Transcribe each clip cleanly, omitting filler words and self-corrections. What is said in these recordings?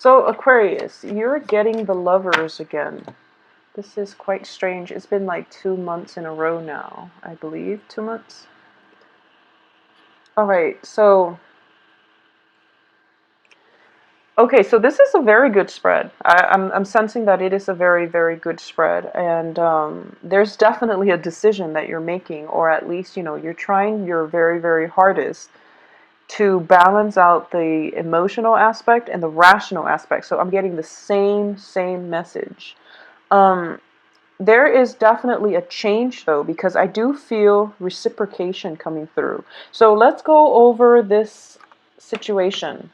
So Aquarius, you're getting the Lovers again. This is quite strange. It's been like 2 months in a row now, I believe. 2 months? All right, so okay, so this is a very good spread. I'm sensing that it is a very, very good spread, and there's definitely a decision that you're making, or at least, you're trying your very, very hardest to balance out the emotional aspect and the rational aspect. So I'm getting the same message. Um, there is definitely a change though, because I do feel reciprocation coming through. So let's go over this situation.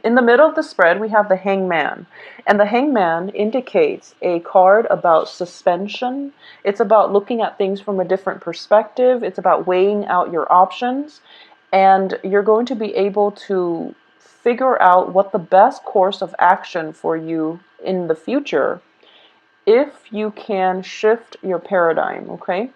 In the middle of the spread, we have the Hangman, and the Hangman indicates a card about suspension. It's about looking at things from a different perspective. It's about weighing out your options, and you're going to be able to figure out what the best course of action for you in the future if you can shift your paradigm, okay?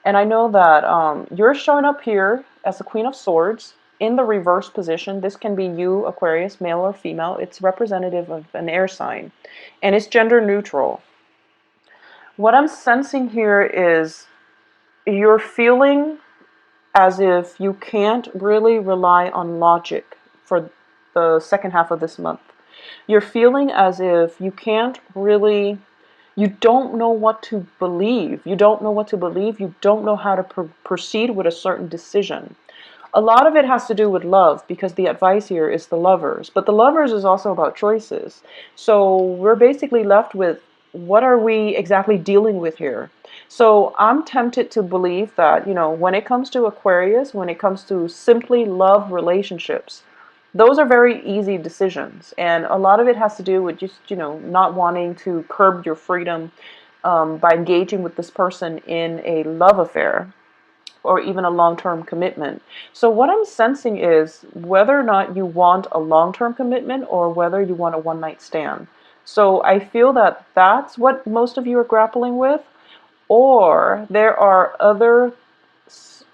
And I know that you're showing up here as the Queen of Swords in the reverse position. This can be you, Aquarius, male or female. It's representative of an air sign, and it's gender neutral. What I'm sensing here is you're feeling as if you can't really rely on logic for the second half of this month. You're feeling as if you can't really, you don't know what to believe. You don't know what to believe. You don't know how to proceed with a certain decision. A lot of it has to do with love, because the advice here is the Lovers. But the Lovers is also about choices. So we're basically left with, what are we exactly dealing with here? So I'm tempted to believe that, when it comes to Aquarius, when it comes to simply love relationships, those are very easy decisions. And a lot of it has to do with just, not wanting to curb your freedom by engaging with this person in a love affair or even a long-term commitment. So what I'm sensing is whether or not you want a long-term commitment or whether you want a one-night stand. So I feel that that's what most of you are grappling with, or there are other,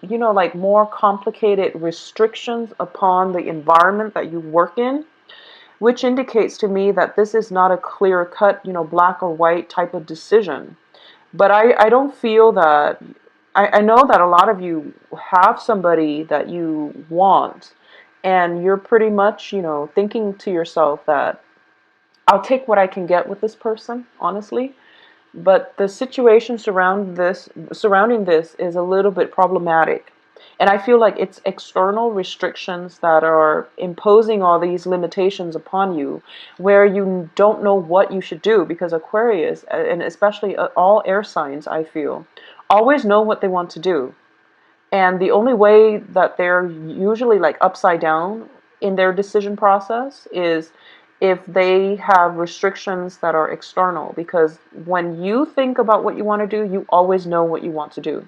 like more complicated restrictions upon the environment that you work in, which indicates to me that this is not a clear-cut, black or white type of decision. But I don't feel that, I know that a lot of you have somebody that you want, and you're pretty much, thinking to yourself that I'll take what I can get with this person, honestly. But the situation surrounding this is a little bit problematic. And I feel like it's external restrictions that are imposing all these limitations upon you, where you don't know what you should do, because Aquarius, and especially all air signs, I feel, always know what they want to do. And the only way that they're usually like upside down in their decision process is if they have restrictions that are external. Because when you think about what you want to do, you always know what you want to do.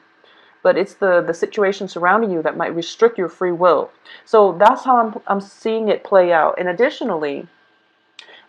But it's the situation surrounding you that might restrict your free will. So that's how I'm seeing it play out. And additionally,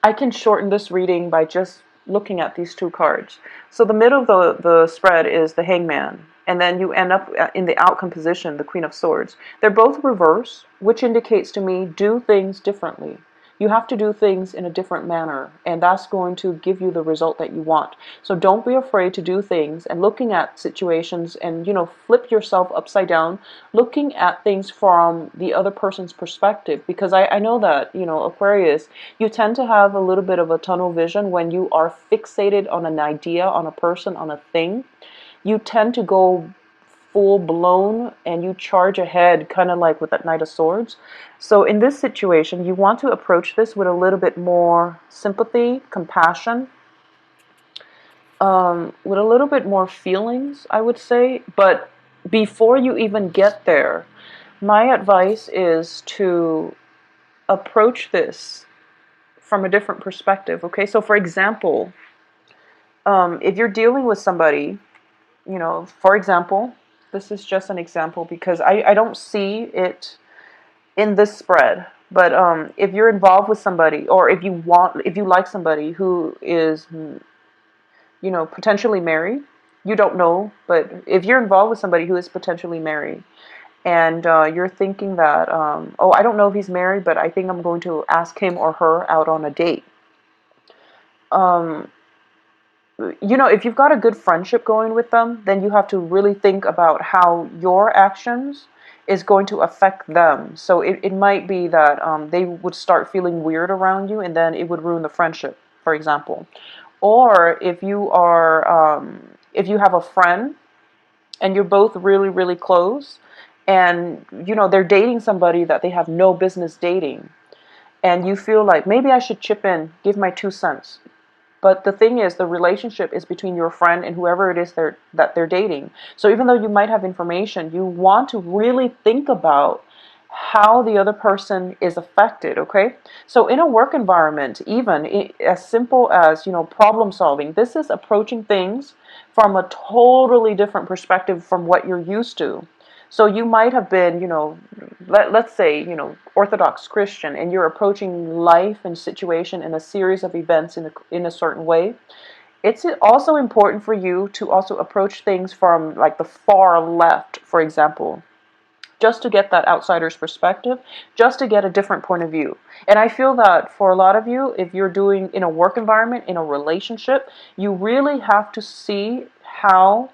I can shorten this reading by just looking at these two cards. So the middle of the spread is the Hangman, and then you end up in the outcome position, the Queen of Swords. They're both reverse, which indicates to me do things differently. You have to do things in a different manner, and that's going to give you the result that you want. So don't be afraid to do things and looking at situations and, flip yourself upside down, looking at things from the other person's perspective. Because I know that, Aquarius, you tend to have a little bit of a tunnel vision when you are fixated on an idea, on a person, on a thing. You tend to go full blown and you charge ahead, kind of like with that Knight of Swords. So in this situation, you want to approach this with a little bit more sympathy, compassion, with a little bit more feelings, I would say. But before you even get there, my advice is to approach this from a different perspective. Okay, so for example, if you're dealing with somebody, for example, this is just an example because I don't see it in this spread. But if you're involved with somebody, or if you like somebody who is, potentially married, you don't know, but if you're involved with somebody who is potentially married, and you're thinking that, oh, I don't know if he's married, but I think I'm going to ask him or her out on a date. Um, if you've got a good friendship going with them, then you have to really think about how your actions is going to affect them. So it might be that they would start feeling weird around you, and then it would ruin the friendship, for example. Or if you have a friend and you're both really, really close, and they're dating somebody that they have no business dating, and you feel like maybe I should chip in, give my 2 cents. But the thing is, the relationship is between your friend and whoever it is that they're dating. So even though you might have information, you want to really think about how the other person is affected, okay? So in a work environment, even as simple as, problem solving, this is approaching things from a totally different perspective from what you're used to. So you might have been, let's say, Orthodox Christian, and you're approaching life and situation in a series of events in a certain way. It's also important for you to also approach things from like the far left, for example, just to get that outsider's perspective, just to get a different point of view. And I feel that for a lot of you, if you're doing in a work environment, in a relationship, you really have to see how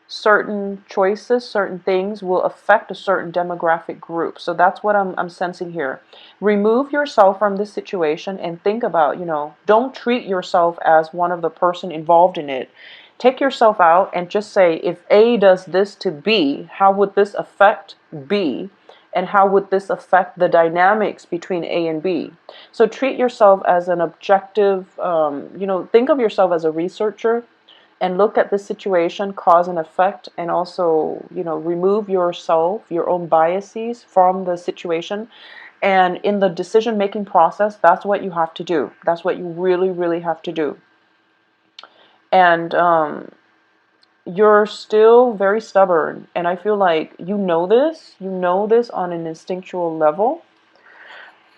certain choices, certain things will affect a certain demographic group. So that's what I'm sensing here. Remove yourself from this situation and think about, don't treat yourself as one of the person involved in it. Take yourself out and just say, if A does this to B, how would this affect B? And how would this affect the dynamics between A and B? So treat yourself as an objective, think of yourself as a researcher and look at the situation, cause and effect, and also, remove yourself, your own biases from the situation. And in the decision-making process, that's what you have to do. That's what you really, really have to do. And you're still very stubborn, and I feel like you know this on an instinctual level,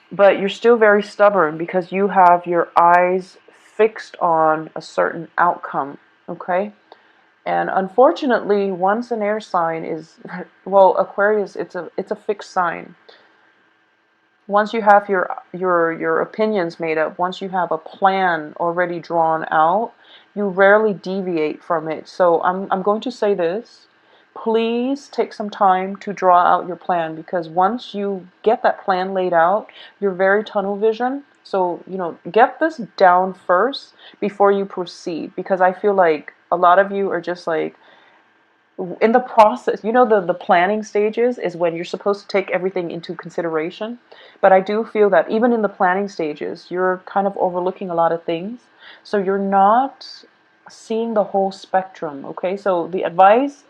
but you're still very stubborn because you have your eyes fixed on a certain outcome, okay? And unfortunately, once an air sign is, well, Aquarius, it's a fixed sign. Once you have your opinions made up, once you have a plan already drawn out, you rarely deviate from it. So I'm going to say this. Please take some time to draw out your plan, because once you get that plan laid out, you're very tunnel vision. So, get this down first before you proceed, because I feel like a lot of you are just like, in the process, the planning stages is when you're supposed to take everything into consideration. But I do feel that even in the planning stages, you're kind of overlooking a lot of things. So you're not seeing the whole spectrum, okay? So the advice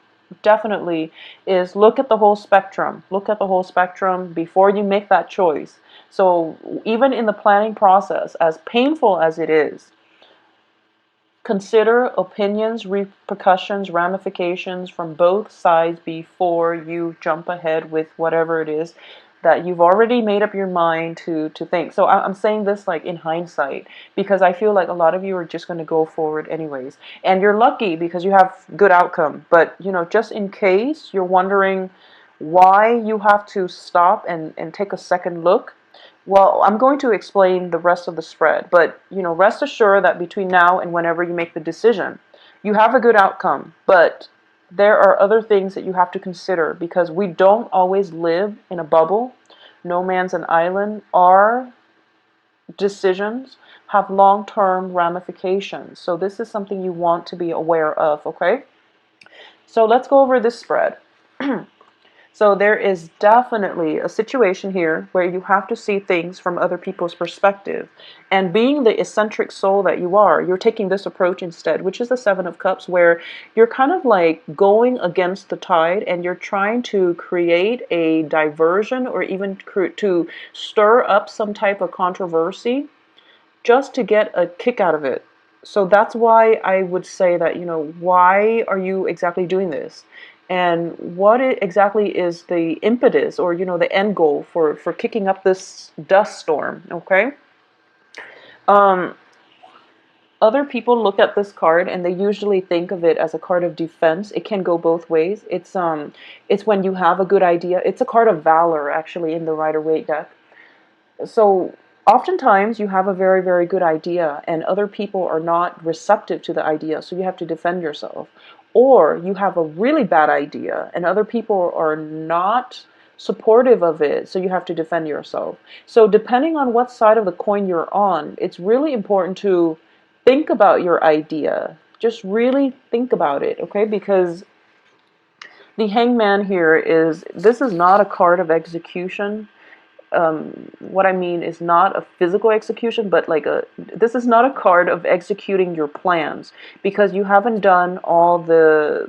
definitely is look at the whole spectrum. Look at the whole spectrum before you make that choice. So even in the planning process, as painful as it is, consider opinions, repercussions, ramifications from both sides before you jump ahead with whatever it is that you've already made up your mind to think. So I'm saying this like in hindsight, because I feel like a lot of you are just going to go forward anyways. And you're lucky because you have good outcome. But, just in case you're wondering why you have to stop and take a second look, well, I'm going to explain the rest of the spread, but rest assured that between now and whenever you make the decision, you have a good outcome. But there are other things that you have to consider, because we don't always live in a bubble. No man's an island. Our decisions have long-term ramifications. So this is something you want to be aware of, okay? So let's go over this spread. So there is definitely a situation here where you have to see things from other people's perspective. And being the eccentric soul that you are, you're taking this approach instead, which is the Seven of Cups, where you're kind of like going against the tide and you're trying to create a diversion, or even to stir up some type of controversy just to get a kick out of it. So that's why I would say that, why are you exactly doing this? And what exactly is the impetus, or, the end goal for kicking up this dust storm, okay? Um, Other people look at this card and they usually think of it as a card of defense. It can go both ways. It's when you have a good idea. It's a card of valor actually in the Rider-Waite deck. So oftentimes you have a very, very good idea and other people are not receptive to the idea, so you have to defend yourself. Or you have a really bad idea and other people are not supportive of it, so you have to defend yourself. So depending on what side of the coin you're on, it's really important to think about your idea. Just really think about it, okay? Because the Hangman here this is not a card of execution. What I mean is not a physical execution, but this is not a card of executing your plans, because you haven't done all the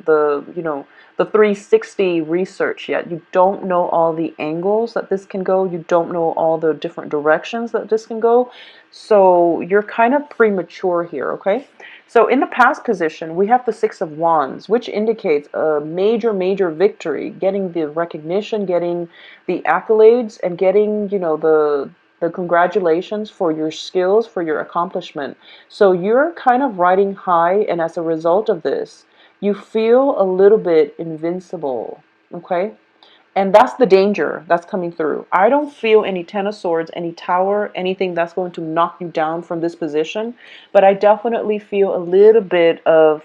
360 research yet. You don't know all the angles that this can go. You don't know all the different directions that this can go. So you're kind of premature here, okay? So in the past position, we have the Six of Wands, which indicates a major, major victory, getting the recognition, getting the accolades, and getting, the congratulations for your skills, for your accomplishment. So you're kind of riding high, and as a result of this, you feel a little bit invincible, okay? And that's the danger that's coming through. I don't feel any Ten of Swords, any Tower, anything that's going to knock you down from this position. But I definitely feel a little bit of,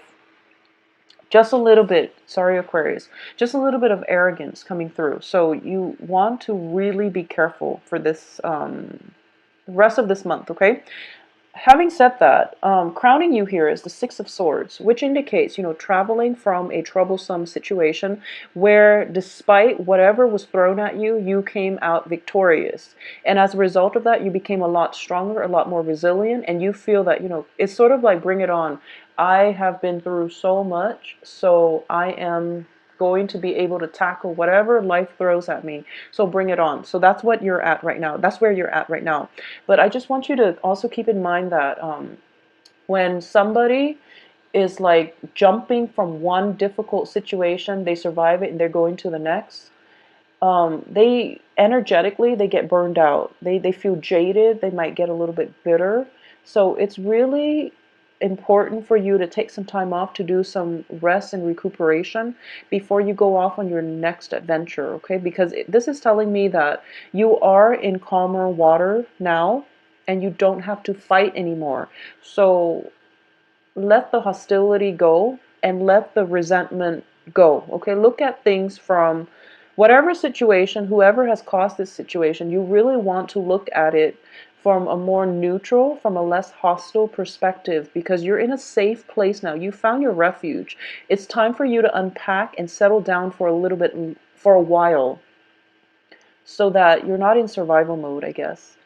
just a little bit, sorry Aquarius, just a little bit of arrogance coming through. So you want to really be careful for this rest of this month, okay? Having said that, crowning you here is the Six of Swords, which indicates, traveling from a troublesome situation where despite whatever was thrown at you, you came out victorious. And as a result of that, you became a lot stronger, a lot more resilient, and you feel that, it's sort of like, bring it on. I have been through so much, so I am going to be able to tackle whatever life throws at me. So bring it on. So that's what you're at right now. That's where you're at right now. But I just want you to also keep in mind that when somebody is like jumping from one difficult situation, they survive it and they're going to the next. They energetically, they get burned out. They feel jaded. They might get a little bit bitter. So it's really important for you to take some time off to do some rest and recuperation before you go off on your next adventure, okay? Because this is telling me that you are in calmer water now and you don't have to fight anymore. So let the hostility go and let the resentment go, okay? Look at things from whatever situation, whoever has caused this situation, you really want to look at it from a more neutral, from a less hostile perspective, because you're in a safe place now. You found your refuge. It's time for you to unpack and settle down for a little bit, for a while, so that you're not in survival mode, I guess.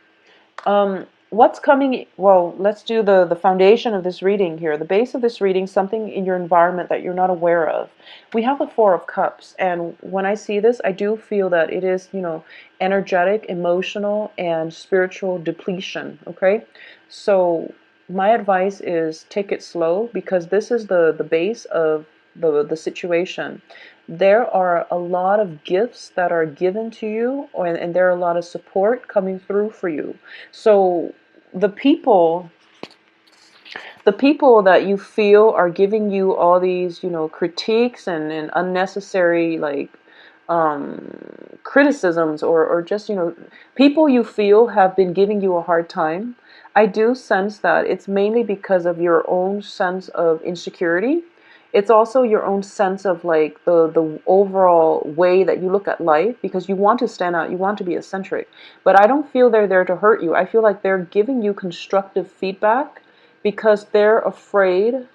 What's coming? Well, let's do the foundation of this reading here. The base of this reading, something in your environment that you're not aware of. We have the Four of Cups, and when I see this, I do feel that it is, energetic, emotional, and spiritual depletion, okay? So my advice is take it slow, because this is the base of the situation. There are a lot of gifts that are given to you, and there are a lot of support coming through for you. So the people that you feel are giving you all these, critiques and unnecessary, like, criticisms, or just, people you feel have been giving you a hard time. I do sense that it's mainly because of your own sense of insecurity. It's also your own sense of like the overall way that you look at life, because you want to stand out, you want to be eccentric. But I don't feel they're there to hurt you. I feel like they're giving you constructive feedback because they're afraid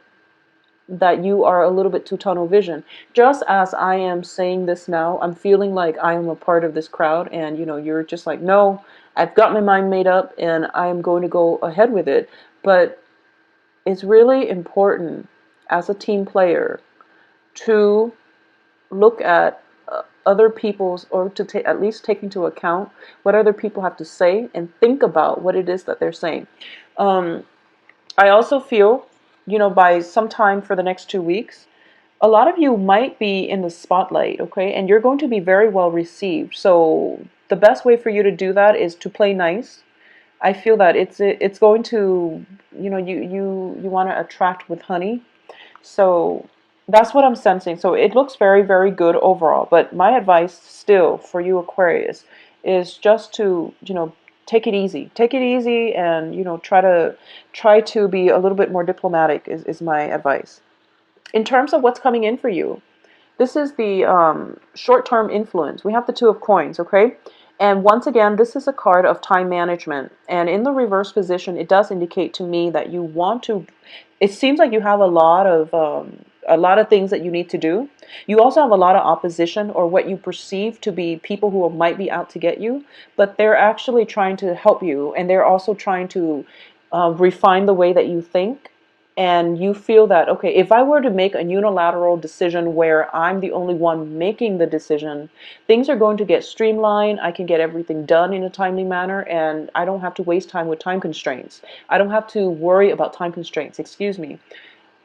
that you are a little bit too tunnel vision. Just as I am saying this now, I'm feeling like I am a part of this crowd, and you're just like, no, I've got my mind made up and I am going to go ahead with it. But it's really important as a team player to look at other people's, or to at least take into account what other people have to say and think about what it is that they're saying. I also feel, by sometime for the next 2 weeks, a lot of you might be in the spotlight, okay? And you're going to be very well received. So the best way for you to do that is to play nice. I feel that it's going to, you want to attract with honey. So that's what I'm sensing. So it looks very, very good overall. But my advice still for you, Aquarius, is just to, take it easy. Take it easy and, try to be a little bit more diplomatic is my advice. In terms of what's coming in for you, this is the short-term influence. We have the Two of Coins, okay? And once again, this is a card of time management. And in the reverse position, it does indicate to me that you want to. It seems like you have a lot of things that you need to do. You also have a lot of opposition, or what you perceive to be people who might be out to get you, but they're actually trying to help you, and they're also trying to refine the way that you think. And you feel that, okay, if I were to make a unilateral decision where I'm the only one making the decision, things are going to get streamlined. I can get everything done in a timely manner, and I don't have to waste time with time constraints. I don't have to worry about time constraints, excuse me.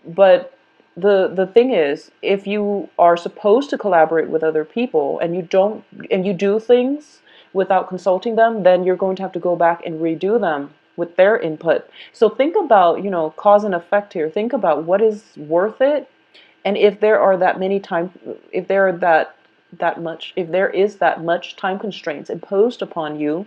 But the thing is, if you are supposed to collaborate with other people and you do things without consulting them, then you're going to have to go back and redo them with their input. So think about, cause and effect here. Think about what is worth it, and if there are that many time, if there are that much, if there is that much time constraints imposed upon you,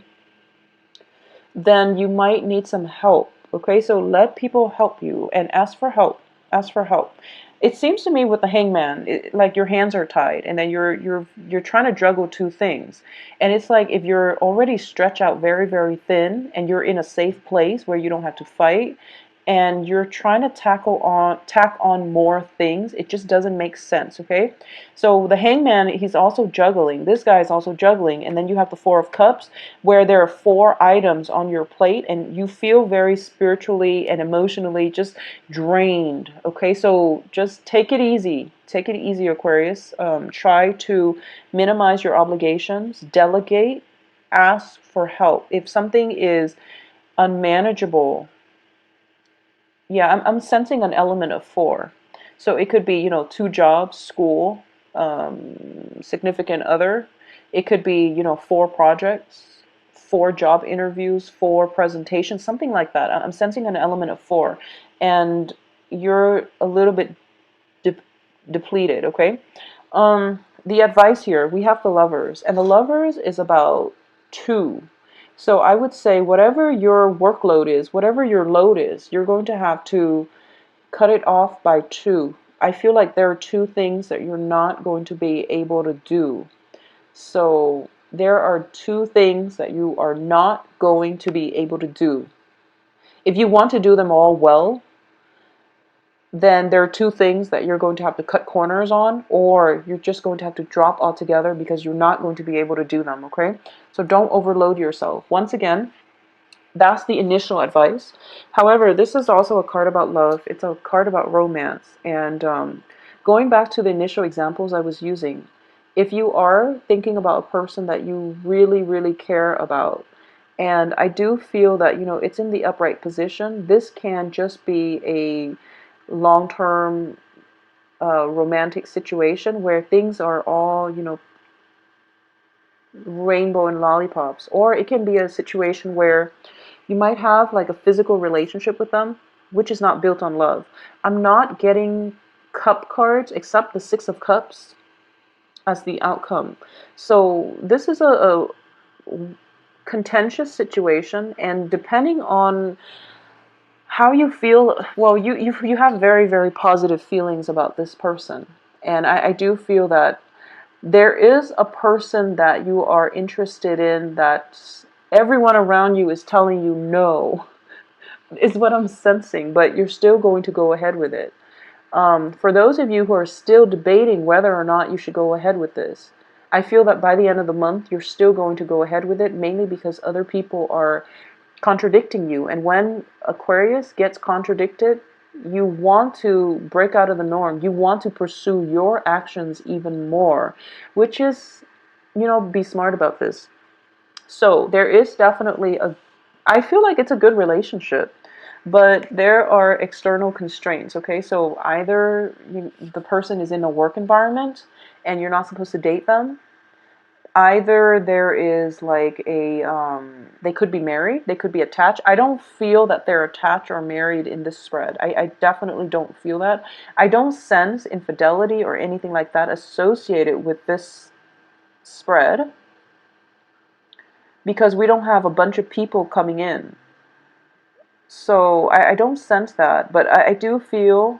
then you might need some help. Okay, so let people help you and ask for help. Ask for help. It seems to me with the hangman, like your hands are tied, and then you're trying to juggle two things. And it's like if you're already stretched out very, very thin, and you're in a safe place where you don't have to fight, and you're trying to tack on more things, it just doesn't make sense. Okay, so the hangman, he's also juggling. This guy is also juggling, and then you have the Four of Cups, where there are four items on your plate, and you feel very spiritually and emotionally just drained. Okay, so just take it easy. Take it easy, Aquarius. Try to minimize your obligations, delegate, ask for help. If something is unmanageable, yeah, I'm sensing an element of four. So it could be, two jobs, school, significant other. It could be, four projects, four job interviews, four presentations, something like that. I'm sensing an element of four. And you're a little bit de depleted, okay? The advice here, we have the Lovers, and the Lovers is about two. So I would say whatever your workload is, whatever your load is, you're going to have to cut it off by two. I feel like there are two things that you're not going to be able to do. So there are two things that you are not going to be able to do. If you want to do them all well, then there are two things that you're going to have to cut corners on, or you're just going to have to drop altogether because you're not going to be able to do them, okay? So don't overload yourself. Once again, that's the initial advice. However, this is also a card about love. It's a card about romance. And going back to the initial examples I was using, if you are thinking about a person that you really, really care about, and I do feel that, it's in the upright position, this can just be a long-term romantic situation where things are all, rainbow and lollipops. Or it can be a situation where you might have like a physical relationship with them, which is not built on love. I'm not getting cup cards except the Six of Cups as the outcome. So this is a contentious situation, and depending on how you feel, well, you have very, very positive feelings about this person. And I do feel that there is a person that you are interested in that everyone around you is telling you no, is what I'm sensing, but you're still going to go ahead with it. For those of you who are still debating whether or not you should go ahead with this, I feel that by the end of the month, you're still going to go ahead with it, mainly because other people are contradicting you. And when Aquarius gets contradicted, you want to break out of the norm. You want to pursue your actions even more, which is, be smart about this. So there is definitely I feel like it's a good relationship, but there are external constraints, okay? So either the person is in a work environment and you're not supposed to date them, Either there is like a they could be married, they could be attached. I don't feel that they're attached or married in this spread. I definitely don't feel that. I don't sense infidelity or anything like that associated with this spread, because we don't have a bunch of people coming in. So I don't sense that, but I do feel,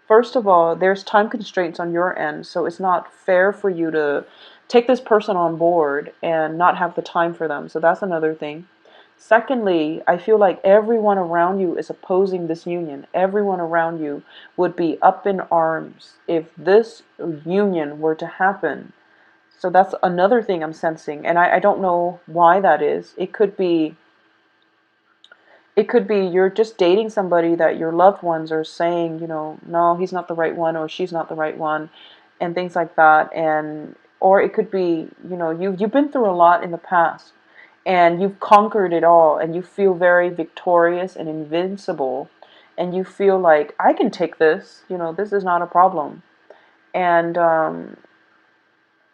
first of all, there's time constraints on your end, so it's not fair for you to take this person on board and not have the time for them. So that's another thing. Secondly, I feel like everyone around you is opposing this union. Everyone around you would be up in arms if this union were to happen. So that's another thing I'm sensing. And I don't know why that is. It could be you're just dating somebody that your loved ones are saying, no, he's not the right one or she's not the right one, and things like that. And or it could be, you've been through a lot in the past and you've conquered it all and you feel very victorious and invincible, and you feel like I can take this, this is not a problem. And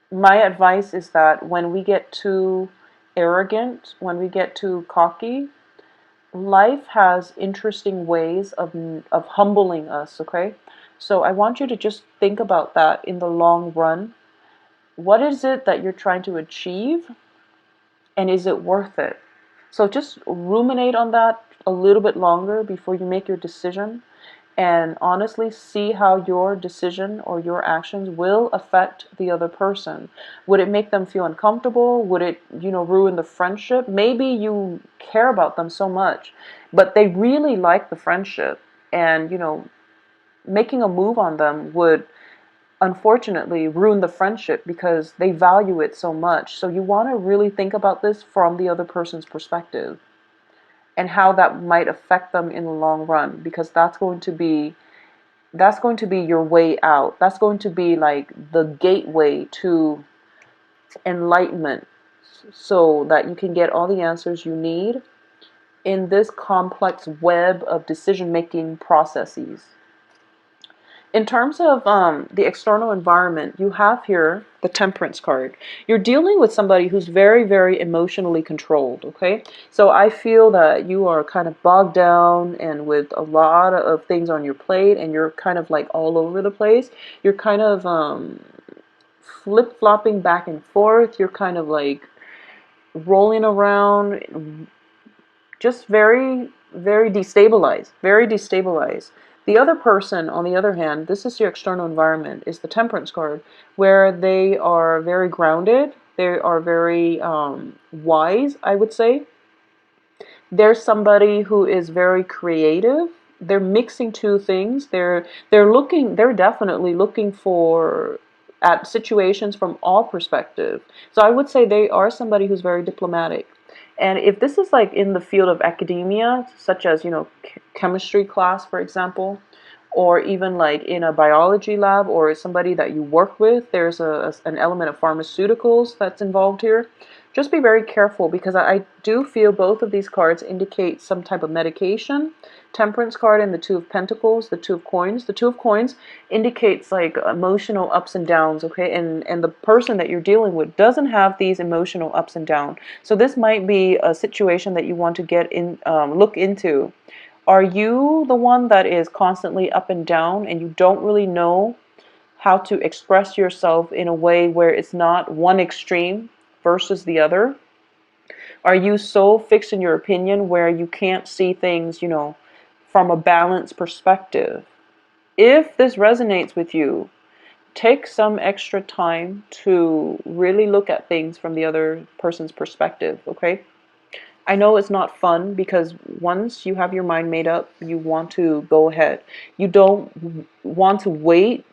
my advice is that when we get too arrogant, when we get too cocky, life has interesting ways of humbling us, okay? So I want you to just think about that in the long run. What is it that you're trying to achieve, and is it worth it? So just ruminate on that a little bit longer before you make your decision, and honestly see how your decision or your actions will affect the other person. Would it make them feel uncomfortable? Would it, ruin the friendship? Maybe you care about them so much, but they really like the friendship, and, making a move on them would unfortunately ruin the friendship because they value it so much. So you want to really think about this from the other person's perspective and how that might affect them in the long run, because that's going to be your way out. That's going to be like the gateway to enlightenment, so that you can get all the answers you need in this complex web of decision-making processes. In terms of the external environment, you have here the Temperance card. You're dealing with somebody who's very, very emotionally controlled, okay? So I feel that you are kind of bogged down and with a lot of things on your plate, and you're kind of like all over the place. You're kind of flip-flopping back and forth. You're kind of like rolling around, just very, very destabilized, very destabilized. The other person, on the other hand, this is your external environment, is the Temperance card, where they are very grounded, they are very wise, I would say. There's somebody who is very creative. They're mixing two things. They're definitely looking for at situations from all perspectives. So I would say they are somebody who's very diplomatic. And if this is like in the field of academia, such as, chemistry class, for example, or even like in a biology lab, or somebody that you work with, there's an element of pharmaceuticals that's involved here. Just be very careful, because I do feel both of these cards indicate some type of medication. Temperance card and the Two of Pentacles, the Two of Coins. The Two of Coins indicates like emotional ups and downs, okay? And the person that you're dealing with doesn't have these emotional ups and downs. So this might be a situation that you want to look into. Are you the one that is constantly up and down, and you don't really know how to express yourself in a way where it's not one extreme versus the other? Are you so fixed in your opinion where you can't see things, from a balanced perspective? If this resonates with you, take some extra time to really look at things from the other person's perspective, okay? I know it's not fun, because once you have your mind made up, you want to go ahead. You don't want to wait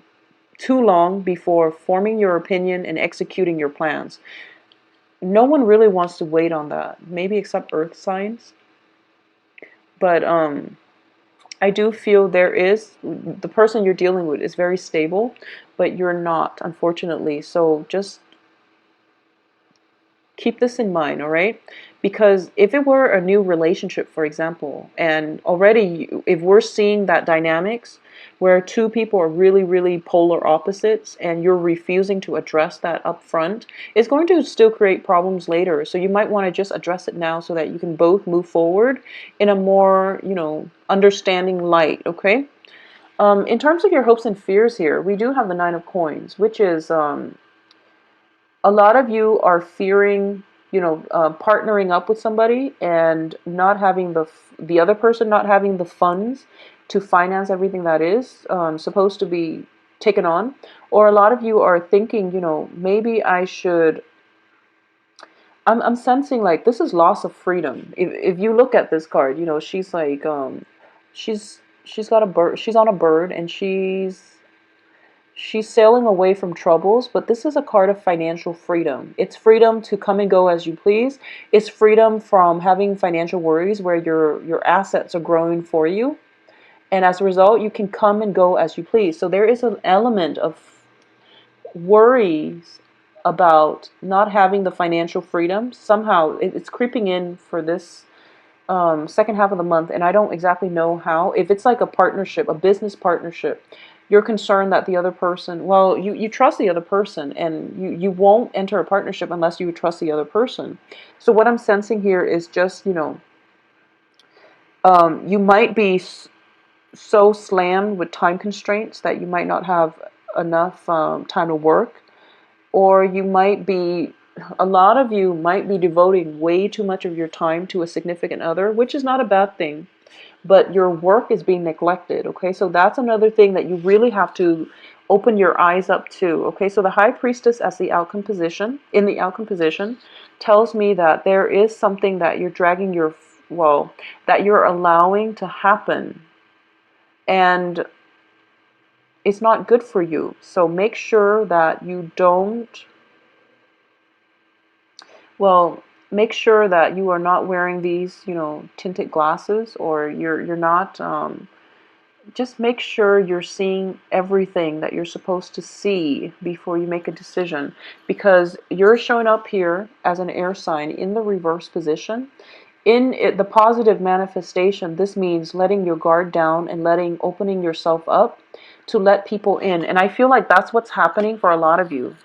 too long before forming your opinion and executing your plans. No one really wants to wait on that, maybe except earth signs. But I do feel the person you're dealing with is very stable, but you're not, unfortunately. So just keep this in mind, all right? Because if it were a new relationship, for example, and already if we're seeing that dynamics, where two people are really, really polar opposites and you're refusing to address that up front, it's going to still create problems later. So you might want to just address it now so that you can both move forward in a more, understanding light, okay? In terms of your hopes and fears here, we do have the Nine of Coins, which is a lot of you are fearing, partnering up with somebody and not having the other person not having the funds to finance everything that is supposed to be taken on. Or a lot of you are thinking, maybe I should. I'm sensing like this is loss of freedom. If you look at this card, she's like she's got a bird. She's on a bird and she's sailing away from troubles, but this is a card of financial freedom. It's freedom to come and go as you please. It's freedom from having financial worries where your assets are growing for you. And as a result, you can come and go as you please. So there is an element of worries about not having the financial freedom. Somehow it's creeping in for this second half of the month, and I don't exactly know how. If it's like a partnership, a business partnership, you're concerned that the other person, well, you trust the other person, and you won't enter a partnership unless you trust the other person. So what I'm sensing here is just, you might be so slammed with time constraints that you might not have enough time to work, or you might be, a lot of you might be devoting way too much of your time to a significant other, which is not a bad thing, but your work is being neglected, okay? So that's another thing that you really have to open your eyes up to, okay? So the High Priestess as the outcome position, in the outcome position, tells me that there is something that you're dragging that you're allowing to happen, and it's not good for you. So make sure that you don't, make sure that you are not wearing these, tinted glasses, or you're not, just make sure you're seeing everything that you're supposed to see before you make a decision, because you're showing up here as an air sign in the reverse position. In the positive manifestation, this means letting your guard down and opening yourself up to let people in. And I feel like that's what's happening for a lot of you,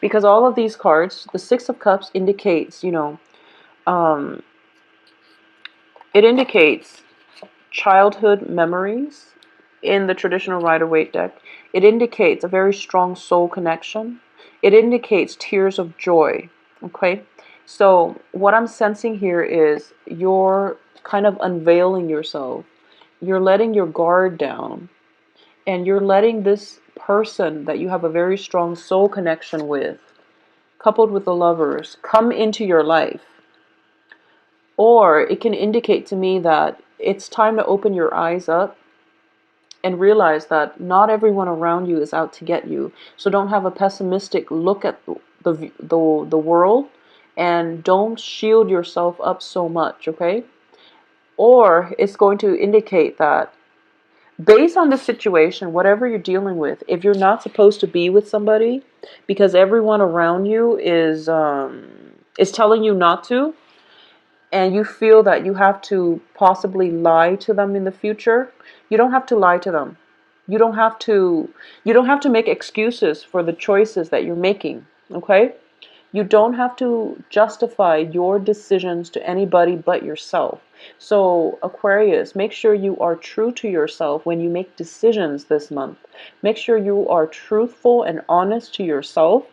because all of these cards, the Six of Cups indicates, um, it indicates childhood memories in the traditional Rider-Waite deck. It indicates a very strong soul connection. It indicates tears of joy, okay? So what I'm sensing here is you're kind of unveiling yourself. You're letting your guard down, and you're letting this person that you have a very strong soul connection with, coupled with the Lovers, come into your life. Or it can indicate to me that it's time to open your eyes up and realize that not everyone around you is out to get you. So don't have a pessimistic look at the world, and don't shield yourself up so much, okay? Or it's going to indicate that based on the situation, whatever you're dealing with, if you're not supposed to be with somebody because everyone around you is telling you not to, and you feel that you have to possibly lie to them in the future, you don't have to lie to them. You don't have to make excuses for the choices that you're making, okay? You don't have to justify your decisions to anybody but yourself. So, Aquarius, make sure you are true to yourself when you make decisions this month. Make sure you are truthful and honest to yourself.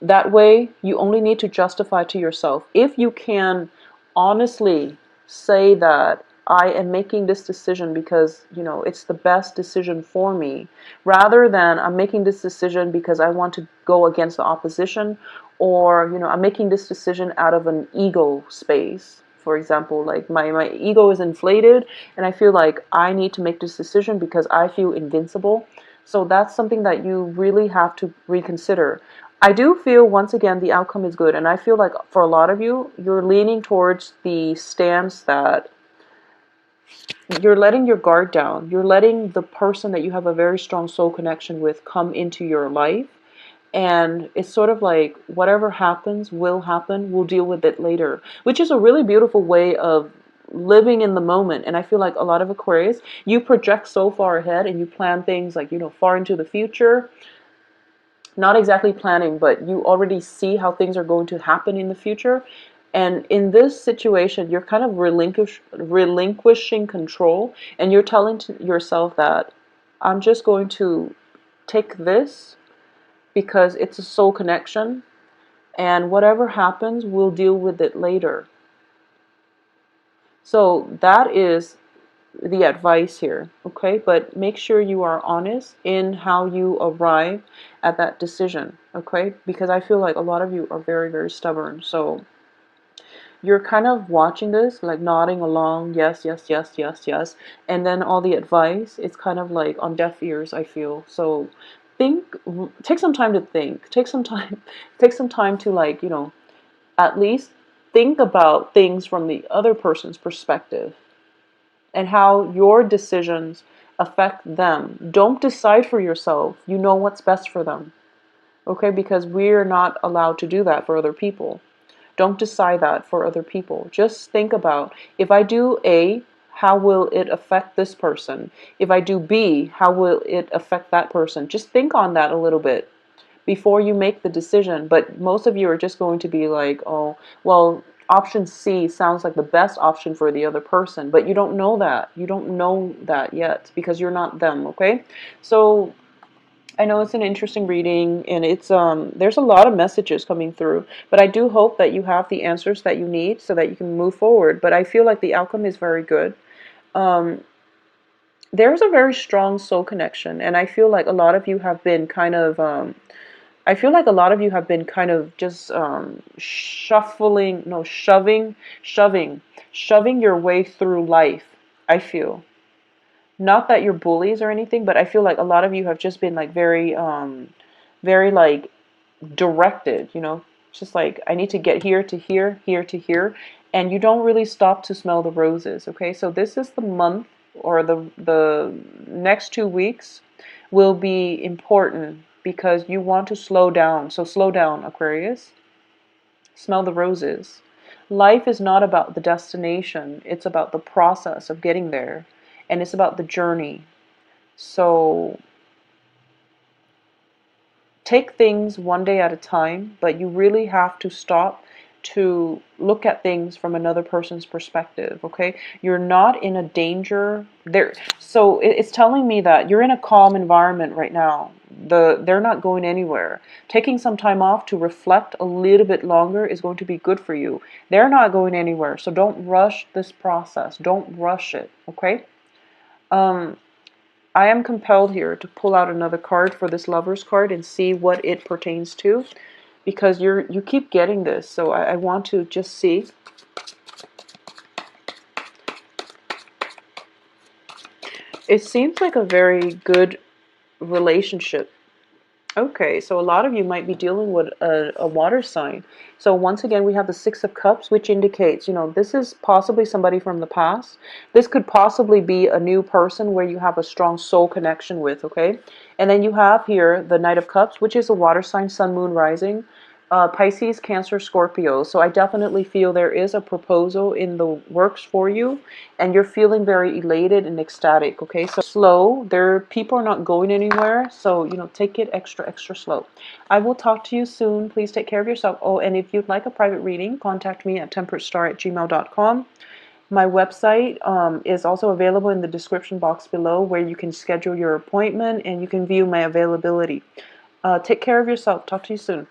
That way, you only need to justify to yourself. If you can honestly say that I am making this decision because, it's the best decision for me, rather than I'm making this decision because I want to go against the opposition, or, I'm making this decision out of an ego space. For example, like my ego is inflated and I feel like I need to make this decision because I feel invincible. So that's something that you really have to reconsider. I do feel, once again, the outcome is good. And I feel like for a lot of you, you're leaning towards the stance that you're letting your guard down. You're letting the person that you have a very strong soul connection with come into your life. And it's sort of like, whatever happens will happen. We'll deal with it later. Which is a really beautiful way of living in the moment. And I feel like a lot of Aquarius, you project so far ahead and you plan things like, far into the future. Not exactly planning, but you already see how things are going to happen in the future. And in this situation, you're kind of relinquishing control, and you're telling to yourself that I'm just going to take this because it's a soul connection, and whatever happens, we'll deal with it later. So that is the advice here, okay? But make sure you are honest in how you arrive at that decision, okay? Because I feel like a lot of you are very, very stubborn. So you're kind of watching this, like nodding along, yes, yes, yes, yes, yes. And then all the advice, it's kind of like on deaf ears, I feel. So think, take some time to think. Take some time, take some time to like, at least think about things from the other person's perspective and how your decisions affect them. Don't decide for yourself. You know what's best for them. Okay? Because we're not allowed to do that for other people. Don't decide that for other people. Just think about, if I do A, how will it affect this person? If I do B, how will it affect that person? Just think on that a little bit before you make the decision. But most of you are just going to be like, oh, well, option C sounds like the best option for the other person, but you don't know that. You don't know that yet because you're not them, okay? So I know it's an interesting reading, and it's there's a lot of messages coming through, but I do hope that you have the answers that you need so that you can move forward. But I feel like the outcome is very good. Um, there's a very strong soul connection, and I feel like a lot of you have been kind of I feel like a lot of you have been kind of just shuffling, no, shoving your way through life. I feel. Not that you're bullies or anything, but I feel like a lot of you have just been like very like directed, just like I need to get here to here, here to here, and you don't really stop to smell the roses, okay? So this is the month, or the next 2 weeks will be important because you want to slow down. So slow down, Aquarius. Smell the roses. Life is not about the destination, it's about the process of getting there, and it's about the journey. So take things one day at a time, but you really have to stop to look at things from another person's perspective, okay? You're not in a danger there. So it's telling me that you're in a calm environment right now. They're not going anywhere. Taking some time off to reflect a little bit longer is going to be good for you. They're not going anywhere, so don't rush this process. Don't rush it, okay? I am compelled here to pull out another card for this Lover's card and see what it pertains to, because you keep getting this, so I want to just see. It seems like a very good relationship. Okay, so a lot of you might be dealing with a water sign. So once again, we have the Six of Cups, which indicates, this is possibly somebody from the past. This could possibly be a new person where you have a strong soul connection with, okay? And then you have here the Knight of Cups, which is a water sign, Sun, Moon, Rising. Pisces, Cancer, Scorpio. So I definitely feel there is a proposal in the works for you, and you're feeling very elated and ecstatic, okay? So slow. People are not going anywhere, so, take it extra, extra slow. I will talk to you soon. Please take care of yourself. Oh, and if you'd like a private reading, contact me at temperatestar@gmail.com. My website is also available in the description box below, where you can schedule your appointment and you can view my availability. Take care of yourself. Talk to you soon.